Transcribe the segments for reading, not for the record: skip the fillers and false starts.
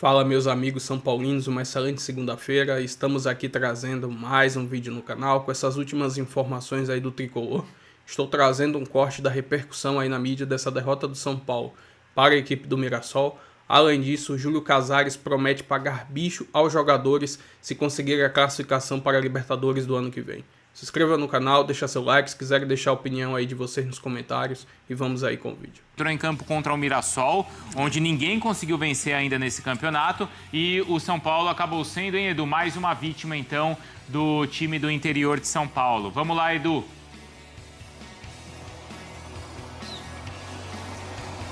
Fala, meus amigos são paulinos, uma excelente segunda-feira. Estamos aqui trazendo mais um vídeo no canal com essas últimas informações aí do Tricolor. Estou trazendo um corte da repercussão aí na mídia dessa derrota do São Paulo para a equipe do Mirassol. Além disso, Júlio Casares promete pagar bicho aos jogadores se conseguirem a classificação para a Libertadores do ano que vem. Se inscreva no canal, deixa seu like, se quiser deixar a opinião aí de vocês nos comentários e vamos aí com o vídeo. Entrou em campo contra o Mirassol, onde ninguém conseguiu vencer ainda nesse campeonato e o São Paulo acabou sendo, hein, Edu, mais uma vítima então do time do interior de São Paulo. Vamos lá, Edu.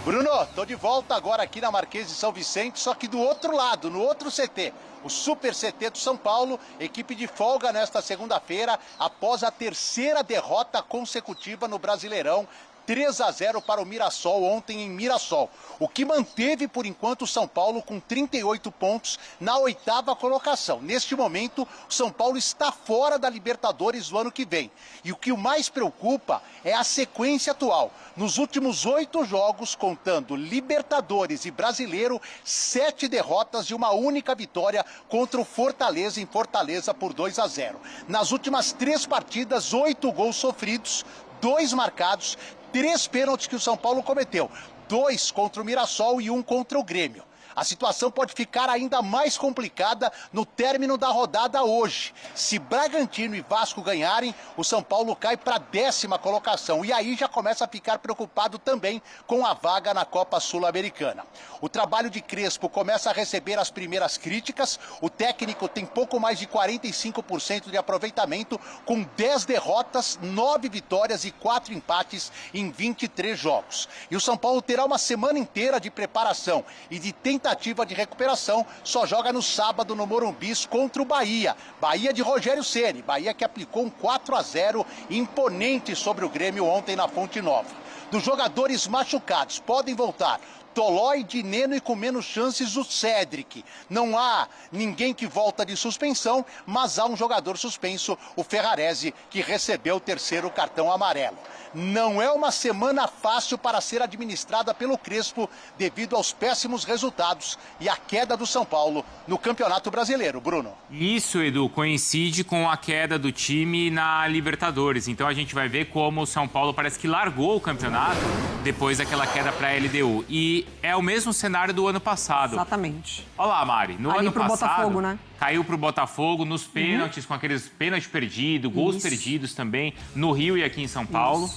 Bruno, tô de volta agora aqui na Marquês de São Vicente, só que do outro lado, no outro CT. O Super CT do São Paulo, equipe de folga nesta segunda-feira, após a terceira derrota consecutiva no Brasileirão. 3-0 para o Mirassol ontem em Mirassol. O que manteve, por enquanto, o São Paulo com 38 pontos na 8ª colocação. Neste momento, o São Paulo está fora da Libertadores do ano que vem. E o que mais preocupa é a sequência atual. Nos últimos 8 jogos, contando Libertadores e Brasileiro, 7 derrotas e uma única vitória contra o Fortaleza em Fortaleza por 2-0. Nas últimas 3 partidas, 8 gols sofridos, 2 marcados, 3 pênaltis que o São Paulo cometeu. 2 contra o Mirassol e 1 contra o Grêmio. A situação pode ficar ainda mais complicada no término da rodada hoje. Se Bragantino e Vasco ganharem, o São Paulo cai para a 10ª colocação. E aí já começa a ficar preocupado também com a vaga na Copa Sul-Americana. O trabalho de Crespo começa a receber as primeiras críticas. O técnico tem pouco mais de 45% de aproveitamento, com 10 derrotas, 9 vitórias e 4 empates em 23 jogos. E o São Paulo terá uma semana inteira de preparação e de tentativa de recuperação, só joga no sábado no Morumbi contra o Bahia. Bahia de Rogério Ceni, Bahia que aplicou um 4-0 imponente sobre o Grêmio ontem na Fonte Nova. Dos jogadores machucados, podem voltar Tolói, Dineno e com menos chances o Cédric. Não há ninguém que volta de suspensão, mas há um jogador suspenso, o Ferrarese, que recebeu o 3º cartão amarelo. Não é uma semana fácil para ser administrada pelo Crespo devido aos péssimos resultados e a queda do São Paulo no Campeonato Brasileiro, Bruno. Isso, Edu, coincide com a queda do time na Libertadores. Então a gente vai ver como o São Paulo parece que largou o campeonato depois daquela queda para a LDU. E é o mesmo cenário do ano passado. Exatamente. Olha lá, Mari, no ano pro passado Botafogo, né? Caiu pro Botafogo nos pênaltis, com aqueles pênaltis perdidos, gols perdidos também, no Rio e aqui em São Paulo.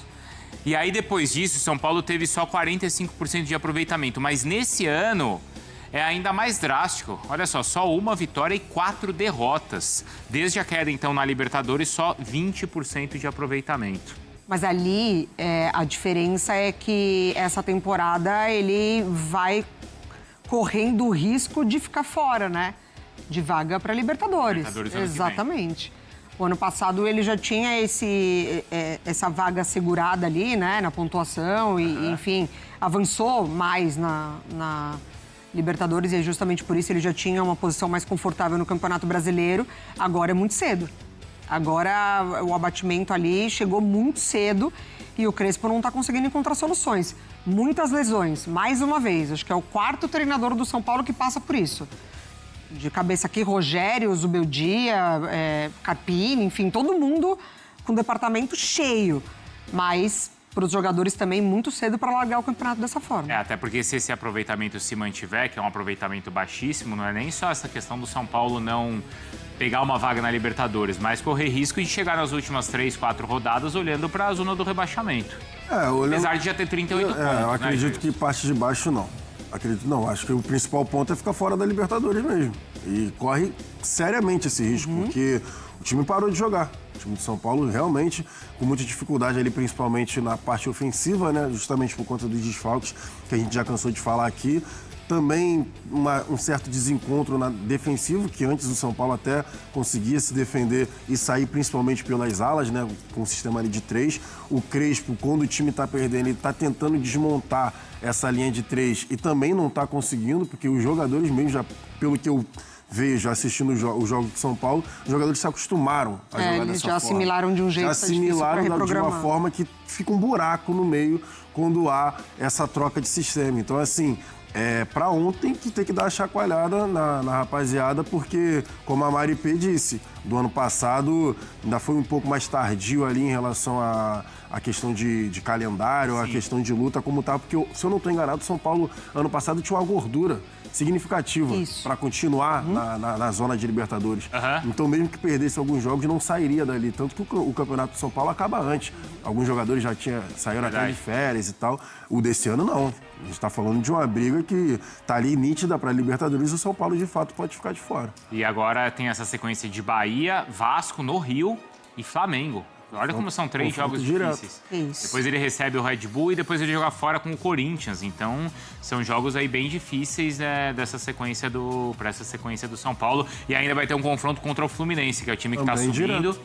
E aí, depois disso, o São Paulo teve só 45% de aproveitamento. Mas nesse ano é ainda mais drástico. Olha só uma vitória e 4 derrotas. Desde a queda, então, na Libertadores, só 20% de aproveitamento. Mas ali, a diferença é que essa temporada ele vai correndo o risco de ficar fora, né? De vaga para Libertadores. Exatamente. O ano passado ele já tinha essa vaga segurada ali, né, na pontuação e, enfim, avançou mais na Libertadores e justamente por isso ele já tinha uma posição mais confortável no Campeonato Brasileiro. Agora é muito cedo. Agora o abatimento ali chegou muito cedo e o Crespo não está conseguindo encontrar soluções. Muitas lesões, mais uma vez. Acho que é o 4º treinador do São Paulo que passa por isso. De cabeça aqui, Rogério, Zubeldia, Carpini, enfim, todo mundo com o departamento cheio. Mas para os jogadores também muito cedo para largar o campeonato dessa forma. Até porque se esse aproveitamento se mantiver, que é um aproveitamento baixíssimo, não é nem só essa questão do São Paulo não pegar uma vaga na Libertadores, mas correr risco de chegar nas últimas 3, 4 rodadas olhando para a zona do rebaixamento. Apesar de já ter 38 pontos. Eu acredito que parte de baixo não. Acredito não. Acho que o principal ponto é ficar fora da Libertadores mesmo. E corre seriamente esse risco, porque o time parou de jogar. O time de São Paulo realmente com muita dificuldade ali, principalmente na parte ofensiva, né? Justamente por conta dos desfalques que a gente já cansou de falar aqui. Também um certo desencontro defensivo, que antes o São Paulo até conseguia se defender e sair principalmente pelas alas, né? Com o sistema ali de 3. O Crespo, quando o time está perdendo, ele está tentando desmontar essa linha de 3 e também não está conseguindo, porque os jogadores mesmo, já pelo que eu vejo assistindo o jogo de São Paulo, os jogadores se acostumaram a jogar dessa forma. Eles já assimilaram de um jeito já assimilaram de uma forma que fica um buraco no meio quando há essa troca de sistema. Então, assim, Para ontem tu tem que dar uma chacoalhada na rapaziada, porque, como a Mari P disse, do ano passado ainda foi um pouco mais tardio ali em relação à questão de calendário, a questão de luta, como tá, porque, se eu não estou enganado, o São Paulo, ano passado, tinha uma gordura significativa para continuar na zona de Libertadores. Então, mesmo que perdesse alguns jogos, não sairia dali. Tanto que o Campeonato de São Paulo acaba antes. Alguns jogadores já saíram até de férias e tal. O desse ano, não. A gente está falando de uma briga que tá ali nítida para Libertadores e o São Paulo, de fato, pode ficar de fora. E agora tem essa sequência de Bahia, Vasco no Rio e Flamengo. Olha como são 3 jogos difíceis. Depois ele recebe o Red Bull e depois ele joga fora com o Corinthians. Então, são jogos aí bem difíceis para essa sequência do São Paulo. E ainda vai ter um confronto contra o Fluminense, que é o time que está subindo.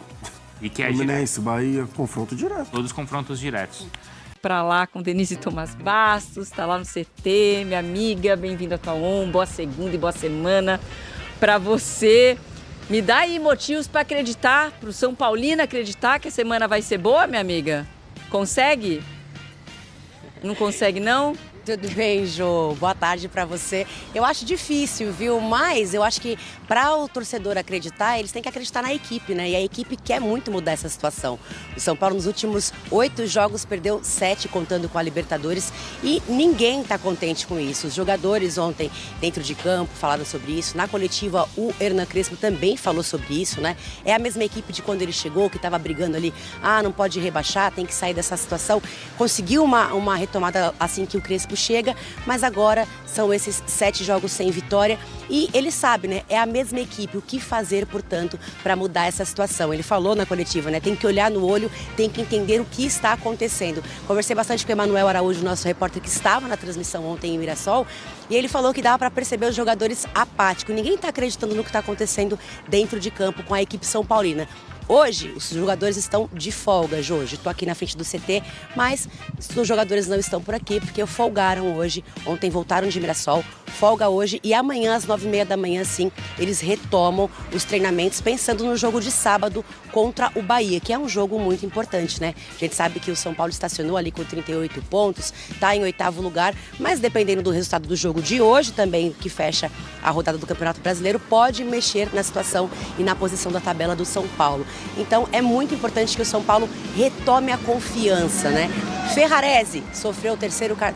E que é Fluminense, Bahia, confronto direto. Todos confrontos diretos. Para lá com Denise Tomás Bastos, tá lá no CT, minha amiga, bem-vinda a Taon, boa segunda e boa semana para você. Me dá aí motivos para acreditar, para o São Paulino acreditar que a semana vai ser boa, minha amiga? Consegue? Não consegue, não? Tudo bem, Jô? Boa tarde para você. Eu acho difícil, viu? Mas eu acho que para o torcedor acreditar, eles têm que acreditar na equipe, né? E a equipe quer muito mudar essa situação. O São Paulo, nos últimos 8 jogos, perdeu 7, contando com a Libertadores. E ninguém está contente com isso. Os jogadores ontem, dentro de campo, falaram sobre isso. Na coletiva, o Hernan Crespo também falou sobre isso, né? É a mesma equipe de quando ele chegou, que estava brigando ali. Não pode rebaixar, tem que sair dessa situação. Conseguiu uma retomada assim que o Crespo chega, mas agora são esses 7 jogos sem vitória e ele sabe, né? É a mesma equipe, o que fazer, portanto, para mudar essa situação. Ele falou na coletiva, né? Tem que olhar no olho, tem que entender o que está acontecendo. Conversei bastante com o Emanuel Araújo, nosso repórter que estava na transmissão ontem em Mirassol, e ele falou que dava para perceber os jogadores apáticos. Ninguém está acreditando no que está acontecendo dentro de campo com a equipe São Paulina. Hoje, os jogadores estão de folga, Jô. Hoje estou aqui na frente do CT, mas os jogadores não estão por aqui porque folgaram hoje. Ontem voltaram de Mirassol, folga hoje e amanhã, às 9h30 da manhã, sim, eles retomam os treinamentos pensando no jogo de sábado contra o Bahia, que é um jogo muito importante, né? A gente sabe que o São Paulo estacionou ali com 38 pontos, está em 8º lugar, mas dependendo do resultado do jogo de hoje também, que fecha a rodada do Campeonato Brasileiro, pode mexer na situação e na posição da tabela do São Paulo. Então é muito importante que o São Paulo retome a confiança, né? Ferrarese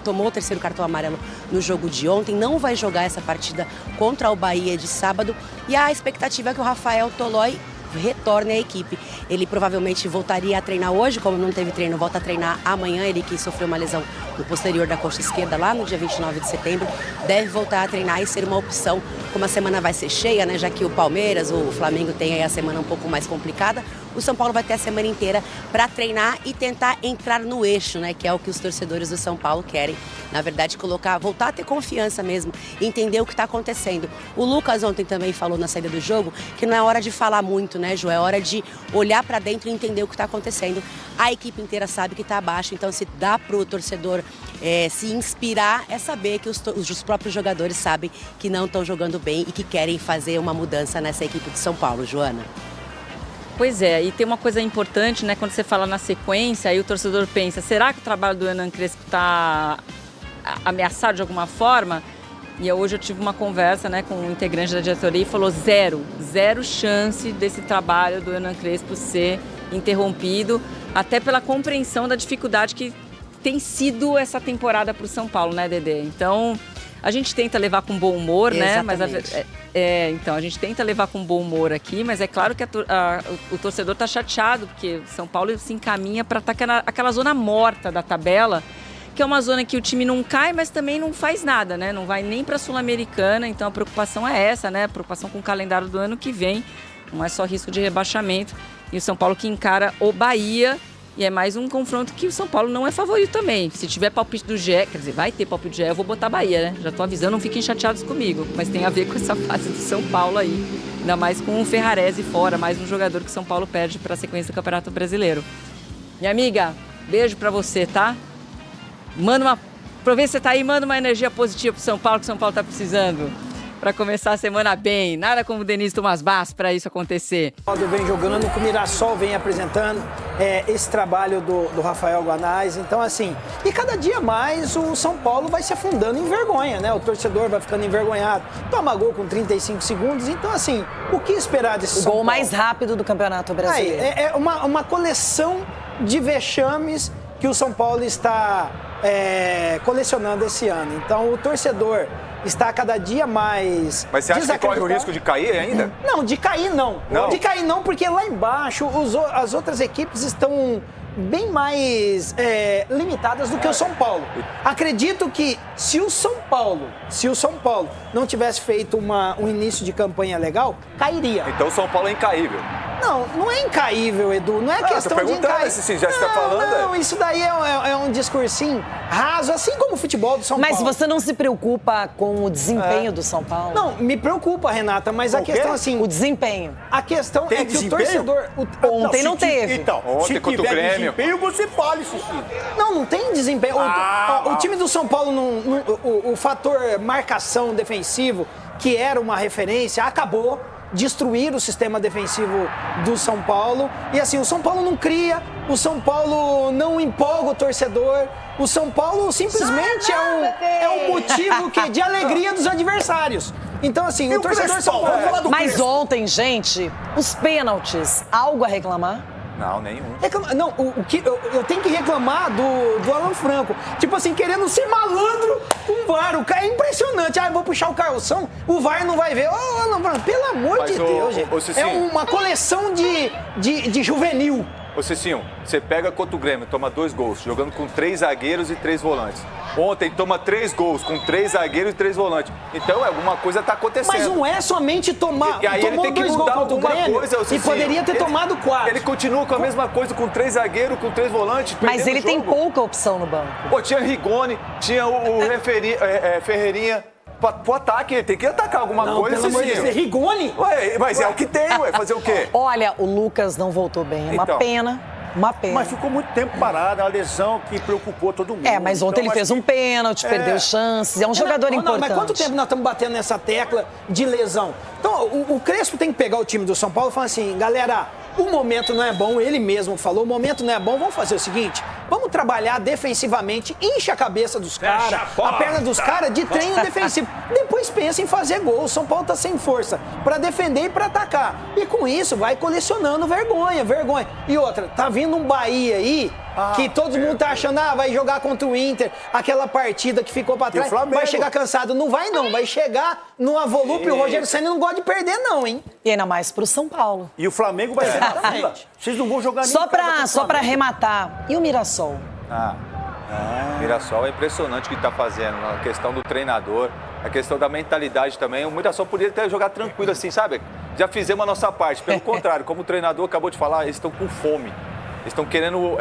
tomou o terceiro cartão amarelo no jogo de ontem, não vai jogar essa partida contra o Bahia de sábado e a expectativa é que o Rafael Tolói retorne à equipe. Ele provavelmente voltaria a treinar hoje, como não teve treino, volta a treinar amanhã. Ele que sofreu uma lesão no posterior da coxa esquerda lá no dia 29 de setembro, deve voltar a treinar e ser uma opção, como a semana vai ser cheia, né? Já que o Palmeiras, o Flamengo tem aí a semana um pouco mais complicada, o São Paulo vai ter a semana inteira para treinar e tentar entrar no eixo, né? Que é o que os torcedores do São Paulo querem. Na verdade, voltar a ter confiança mesmo, entender o que está acontecendo. O Lucas ontem também falou na saída do jogo que não é hora de falar muito, né, Ju? É hora de olhar para dentro e entender o que está acontecendo. A equipe inteira sabe que está abaixo, então se dá para o torcedor se inspirar, é saber que os próprios jogadores sabem que não estão jogando bem e que querem fazer uma mudança nessa equipe de São Paulo, Joana. Pois é, e tem uma coisa importante, né? Quando você fala na sequência, aí o torcedor pensa, será que o trabalho do Hernan Crespo está ameaçado de alguma forma? E hoje eu tive uma conversa, né, com um integrante da diretoria e falou zero chance desse trabalho do Hernan Crespo ser interrompido, até pela compreensão da dificuldade que tem sido essa temporada para o São Paulo, né, Dedê? Então, a gente tenta levar com bom humor, exatamente, né? Mas então, a gente tenta levar com bom humor aqui, mas é claro que o torcedor está chateado, porque São Paulo se encaminha para estar aquela zona morta da tabela, que é uma zona que o time não cai, mas também não faz nada, né? Não vai nem para a Sul-Americana, então a preocupação é essa, né? A preocupação com o calendário do ano que vem, não é só risco de rebaixamento. E o São Paulo que encara o Bahia, e é mais um confronto que o São Paulo não é favorito também. Se tiver palpite do GE, quer dizer, vai ter palpite do GE, eu vou botar Bahia, né? Já tô avisando, não fiquem chateados comigo, mas tem a ver com essa fase do São Paulo aí. Ainda mais com o Ferrarese fora, mais um jogador que o São Paulo perde para a sequência do Campeonato Brasileiro. Minha amiga, beijo para você, tá? Aproveita que você tá aí, manda uma energia positiva pro São Paulo, que o São Paulo tá precisando. para começar a semana bem. Nada como o Denis Tomás Bass para isso acontecer. O vem jogando, o Mirassol vem apresentando esse trabalho do Rafael Guanais. Então, assim, e cada dia mais o São Paulo vai se afundando em vergonha, né? O torcedor vai ficando envergonhado. Toma gol com 35 segundos. Então, assim, o que esperar desse São Paulo? O gol mais rápido do Campeonato Brasileiro. É uma coleção de vexames que o São Paulo está colecionando esse ano. Então, o torcedor está cada dia mais... Mas você acha que corre o risco de cair ainda? Não, de cair não. Não? De cair não, porque lá embaixo as outras equipes estão bem mais limitadas do que o São Paulo. Acredito que se o São Paulo não tivesse feito um início de campanha legal, cairia. Então o São Paulo é incaível. Não é incaível, Edu. Não é questão de incaível. Se já está falando. Não, isso daí é um discursinho raso, assim como o futebol do São Paulo. Mas você não se preocupa com o desempenho do São Paulo? Não, me preocupa, Renata, mas a questão assim... O desempenho. A questão é que o torcedor... Ontem não teve. Então, ontem contra o Grêmio. Desempenho, você fala isso sim. Não tem desempenho. O time do São Paulo, o fator marcação defensivo, que era uma referência, acabou. Destruir o sistema defensivo do São Paulo. E assim, o São Paulo não cria, o São Paulo não empolga o torcedor, o São Paulo simplesmente é um motivo de alegria dos adversários. Então, assim, o torcedor São Paulo... Mas ontem, gente, os pênaltis, algo a reclamar? Não, nenhum. Não, eu tenho que reclamar do Alan Franco. Tipo assim, querendo ser malandro com o VAR. O cara é impressionante. Eu vou puxar o Carlson, o VAR não vai ver. Alan Franco, pelo amor de Deus, gente. É uma coleção de juvenil. Ô, Cicinho, você pega contra o Grêmio, toma 2 gols, jogando com 3 zagueiros e 3 volantes. Ontem toma 3 gols com 3 zagueiros e 3 volantes. Então, alguma coisa está acontecendo. Mas não é somente tomar... E aí ele tem que mudar alguma coisa, e poderia ter tomado 4. Ele continua com a mesma coisa, com 3 zagueiros, com 3 volantes. Mas ele tem pouca opção no banco. Pô, tinha Rigoni, tinha o Ferreirinha. Pro ataque, ele tem que atacar alguma coisa. Pelo amor de Deus, Rigoni? Ué, mas é o que tem, fazer o quê? Olha, o Lucas não voltou bem, é uma pena. Uma pena. Mas ficou muito tempo parado, a lesão que preocupou todo mundo. Mas ontem ele fez um pênalti, perdeu chances, é um jogador importante. Mas quanto tempo nós estamos batendo nessa tecla de lesão? Então, o Crespo tem que pegar o time do São Paulo e falar assim, galera, o momento não é bom, ele mesmo falou, o momento não é bom, vamos fazer o seguinte, vamos trabalhar defensivamente, enche a cabeça dos caras, a perna dos caras de treino defensivo. Depois pensa em fazer gol. O São Paulo tá sem força para defender e para atacar. E com isso vai colecionando vergonha. E outra, tá vindo um Bahia aí que todo mundo tá achando, vai jogar contra o Inter, aquela partida que ficou para trás, vai chegar cansado. Não vai não, vai chegar numa volúpia. O Rogério Ceni não gosta de perder não, hein? E ainda mais pro São Paulo. E o Flamengo vai ser na fila. Vocês não vão jogar nem Só pra arrematar. E o Mirassol? Mirassol é impressionante o que está fazendo, a questão do treinador, a questão da mentalidade também. O Mirassol poderia até jogar tranquilo assim, sabe? Já fizemos a nossa parte. Pelo contrário, como o treinador acabou de falar, eles estão com fome. Eles estão querendo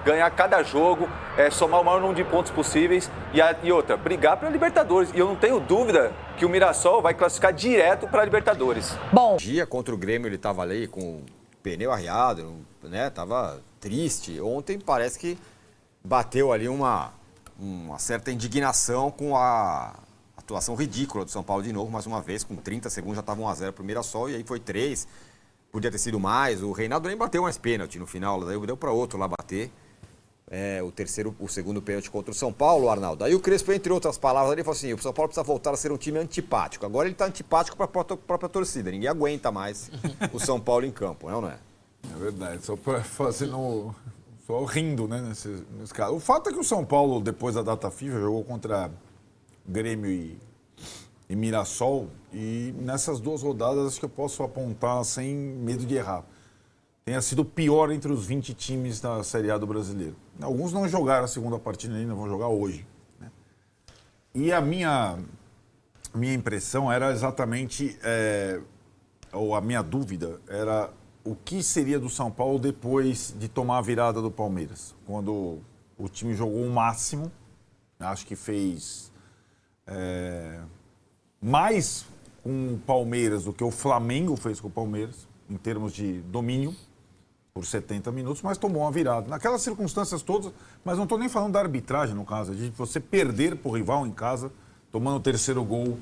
ganhar cada jogo, somar o maior número de pontos possíveis e outra, brigar para a Libertadores. E eu não tenho dúvida que o Mirassol vai classificar direto para a Libertadores. Bom, dia contra o Grêmio ele estava ali com o pneu arriado, né? Tava triste. Ontem parece que bateu ali uma certa indignação com a atuação ridícula do São Paulo de novo, mais uma vez, com 30 segundos já estava 1-0 para o Mirassol e aí foi 3. Podia ter sido mais, o Reinaldo nem bateu mais pênalti no final, daí deu para outro lá bater. O segundo pênalti contra o São Paulo, Arnaldo. Aí o Crespo, entre outras palavras, ele falou assim, o São Paulo precisa voltar a ser um time antipático. Agora ele está antipático para a própria torcida, ninguém aguenta mais o São Paulo em campo, não é? É verdade, só rindo, né, nesse caso. O fato é que o São Paulo, depois da data FIFA, jogou contra Grêmio e Mirassol, e nessas 2 rodadas acho que eu posso apontar sem medo de errar. Tenha sido o pior entre os 20 times da Série A do Brasileiro. Alguns não jogaram a segunda partida ainda, vão jogar hoje, né? E a minha impressão era exatamente, ou a minha dúvida era o que seria do São Paulo depois de tomar a virada do Palmeiras. Quando o time jogou o máximo, acho que fez mais com o Palmeiras do que o Flamengo fez com o Palmeiras, em termos de domínio, por 70 minutos, mas tomou uma virada. Naquelas circunstâncias todas, mas não estou nem falando da arbitragem, no caso, de você perder para o rival em casa, tomando o 3º gol.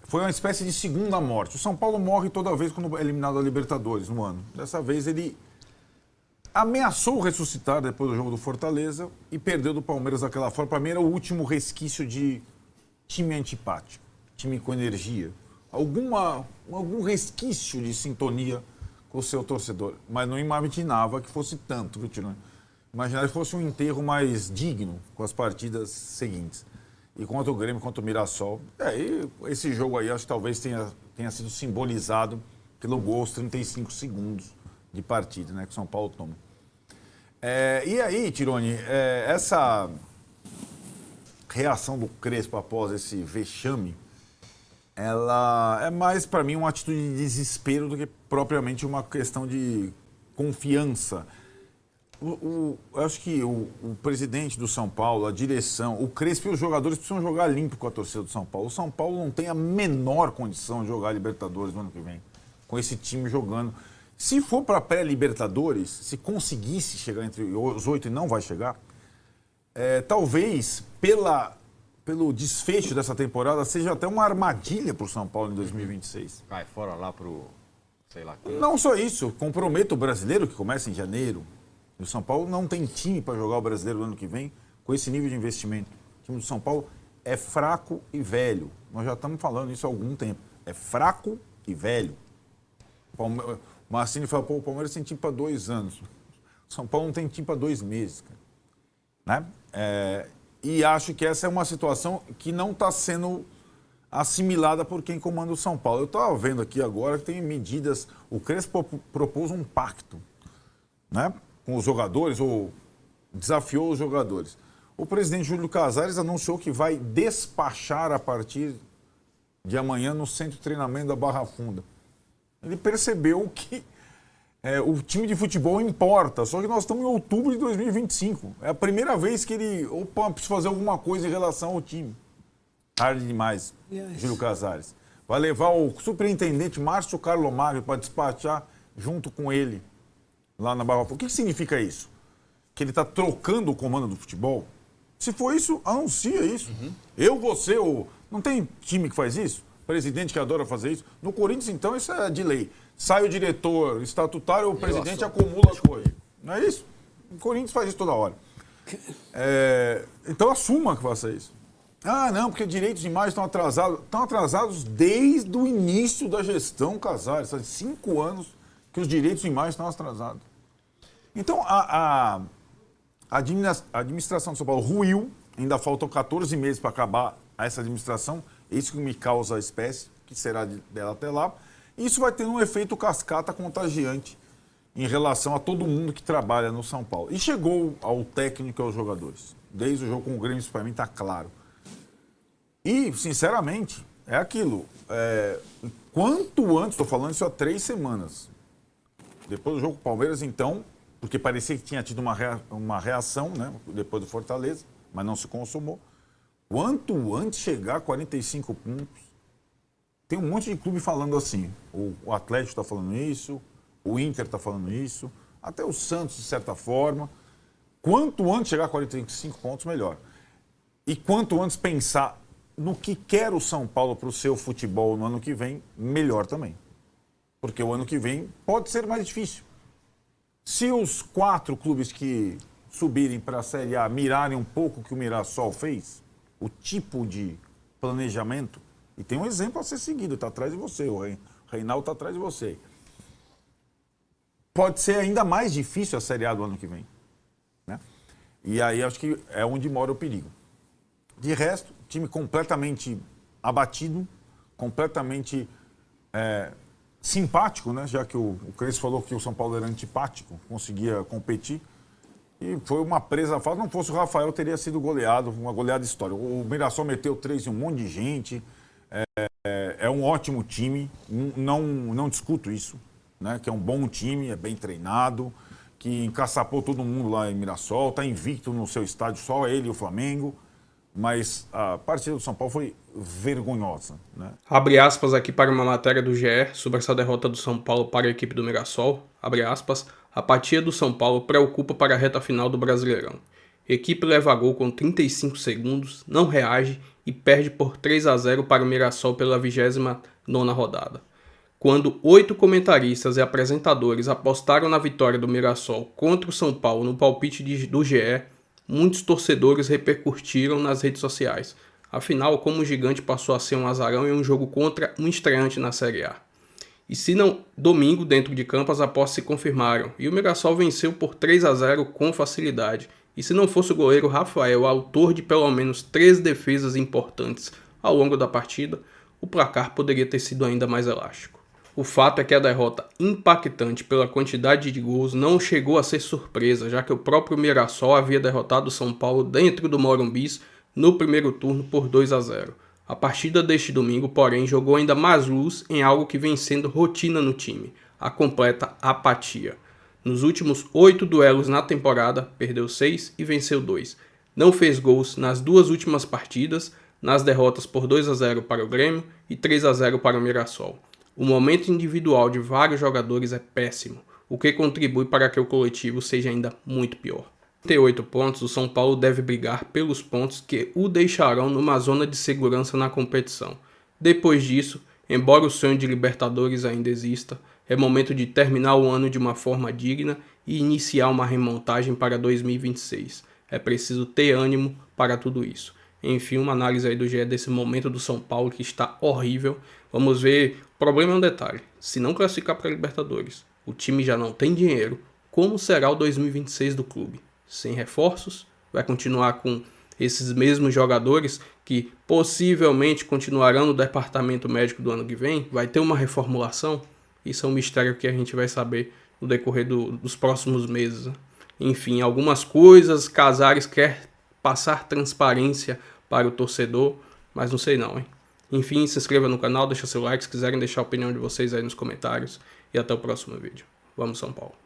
foi uma espécie de segunda morte. O São Paulo morre toda vez quando é eliminado da Libertadores no ano. Dessa vez ele ameaçou ressuscitar depois do jogo do Fortaleza e perdeu do Palmeiras daquela forma. Para mim era o último resquício de time antipático, time com energia. Algum resquício de sintonia com o seu torcedor. Mas não imaginava que fosse tanto, viu, Tirone? Imaginava que fosse um enterro mais digno com as partidas seguintes. E contra o Grêmio, contra o Mirassol. E esse jogo aí, acho que talvez tenha sido simbolizado pelo gol aos 35 segundos de partida, né, que o São Paulo toma. E aí, Tirone, essa reação do Crespo após esse vexame, ela é mais, para mim, uma atitude de desespero do que propriamente uma questão de confiança. Eu acho que o presidente do São Paulo, a direção, o Crespo e os jogadores precisam jogar limpo com a torcida do São Paulo. O São Paulo não tem a menor condição de jogar Libertadores no ano que vem, com esse time jogando. Se for para pré-Libertadores, se conseguisse chegar entre os 8 e não vai chegar, talvez pelo desfecho dessa temporada seja até uma armadilha para o São Paulo em 2026. Cai fora lá pro, sei lá. Não só isso, comprometa o brasileiro que começa em janeiro. O São Paulo não tem time para jogar o brasileiro no ano que vem com esse nível de investimento. O time do São Paulo é fraco e velho. Nós já estamos falando isso há algum tempo. É fraco e velho. O Marcini fala, o Palmeiras tem time para 2 anos. O São Paulo não tem time para 2 meses. Cara. Né? E acho que essa é uma situação que não está sendo assimilada por quem comanda o São Paulo. Eu estava vendo aqui agora que tem medidas... O Crespo propôs um pacto, né, com os jogadores, ou desafiou os jogadores. O presidente Júlio Casares anunciou que vai despachar a partir de amanhã no centro de treinamento da Barra Funda. Ele percebeu que o time de futebol importa, só que nós estamos em outubro de 2025. É a primeira vez que ele... preciso fazer alguma coisa em relação ao time. Tarde demais, Júlio Casares. Vai levar o superintendente Márcio Carlo Magno para despachar junto com ele lá na Barra Funda. O que significa isso? Que ele está trocando o comando do futebol? Se for isso, anuncia isso. Você, não tem time que faz isso? Presidente que adora fazer isso? No Corinthians, então, isso é de lei. Sai o diretor estatutário, o presidente acumula as coisas. Não é isso? O Corinthians faz isso toda hora. Então assuma que faça isso. Não, porque direitos de imagem estão atrasados. Estão atrasados desde o início da gestão Casares. Faz 5 anos que os direitos de imagem estão atrasados. Então, a administração de São Paulo ruiu, ainda faltam 14 meses para acabar essa administração, isso que me causa a espécie, que será dela até lá. Isso vai ter um efeito cascata contagiante em relação a todo mundo que trabalha no São Paulo. E chegou ao técnico e aos jogadores. Desde o jogo com o Grêmio, isso para mim está claro. E, sinceramente, é aquilo. Quanto antes, estou falando isso há 3 semanas. Depois do jogo com o Palmeiras, então, porque parecia que tinha tido uma reação, né, depois do Fortaleza, mas não se consumou. Quanto antes chegar a 45 pontos, tem um monte de clube falando assim. O Atlético está falando isso, o Inter está falando isso, até o Santos, de certa forma. Quanto antes chegar a 45 pontos, melhor. E quanto antes pensar no que quer o São Paulo para o seu futebol no ano que vem, melhor também. Porque o ano que vem pode ser mais difícil. Se os 4 clubes que subirem para a Série A mirarem um pouco o que o Mirassol fez, o tipo de planejamento, e tem um exemplo a ser seguido, está atrás de você, o Reinaldo está atrás de você. Pode ser ainda mais difícil a Série A do ano que vem. Né? E aí acho que é onde mora o perigo. De resto, time completamente abatido, completamente simpático, né? Já que o Crespo falou que o São Paulo era antipático, conseguia competir. E foi uma presa fácil. Não fosse o Rafael, teria sido goleado, uma goleada histórica. O Mirassol meteu 3 em um monte de gente. É um ótimo time, não discuto isso, né? Que é um bom time, é bem treinado, que encaçapou todo mundo lá em Mirassol, está invicto no seu estádio, só ele e o Flamengo. Mas a partida do São Paulo foi vergonhosa. Né? Abre aspas aqui para uma matéria do GE sobre essa derrota do São Paulo para a equipe do Mirassol. Abre aspas. A partida do São Paulo preocupa para a reta final do Brasileirão. Equipe leva gol com 35 segundos, não reage e perde por 3-0 para o Mirassol pela 29ª rodada. Quando 8 comentaristas e apresentadores apostaram na vitória do Mirassol contra o São Paulo no palpite do GE, muitos torcedores repercutiram nas redes sociais. Afinal, como o Gigante passou a ser um azarão em um jogo contra um estreante na Série A. E se não, domingo, dentro de campo, as apostas se confirmaram e o Mirassol venceu por 3-0 com facilidade. E se não fosse o goleiro Rafael, autor de pelo menos 3 defesas importantes ao longo da partida, o placar poderia ter sido ainda mais elástico. O fato é que a derrota impactante pela quantidade de gols não chegou a ser surpresa, já que o próprio Mirassol havia derrotado o São Paulo dentro do Morumbi no primeiro turno por 2-0. A partida deste domingo, porém, jogou ainda mais luz em algo que vem sendo rotina no time, a completa apatia. Nos últimos 8 duelos na temporada, perdeu 6 e venceu 2. Não fez gols nas 2 últimas partidas, nas derrotas por 2-0 para o Grêmio e 3-0 para o Mirassol. O momento individual de vários jogadores é péssimo, o que contribui para que o coletivo seja ainda muito pior. Com 38 pontos, o São Paulo deve brigar pelos pontos que o deixarão numa zona de segurança na competição. Depois disso, embora o sonho de Libertadores ainda exista, é momento de terminar o ano de uma forma digna e iniciar uma remontagem para 2026. É preciso ter ânimo para tudo isso. Enfim, uma análise aí do GE desse momento do São Paulo que está horrível. Vamos ver, o problema é um detalhe, se não classificar para a Libertadores, o time já não tem dinheiro, como será o 2026 do clube? Sem reforços? Vai continuar com esses mesmos jogadores que possivelmente continuarão no departamento médico do ano que vem? Vai ter uma reformulação? Isso é um mistério que a gente vai saber no decorrer dos próximos meses, né? Enfim, algumas coisas, Casares quer passar transparência para o torcedor, mas não sei não, hein? Enfim, se inscreva no canal, deixa seu like, se quiserem deixar a opinião de vocês aí nos comentários e até o próximo vídeo. Vamos São Paulo!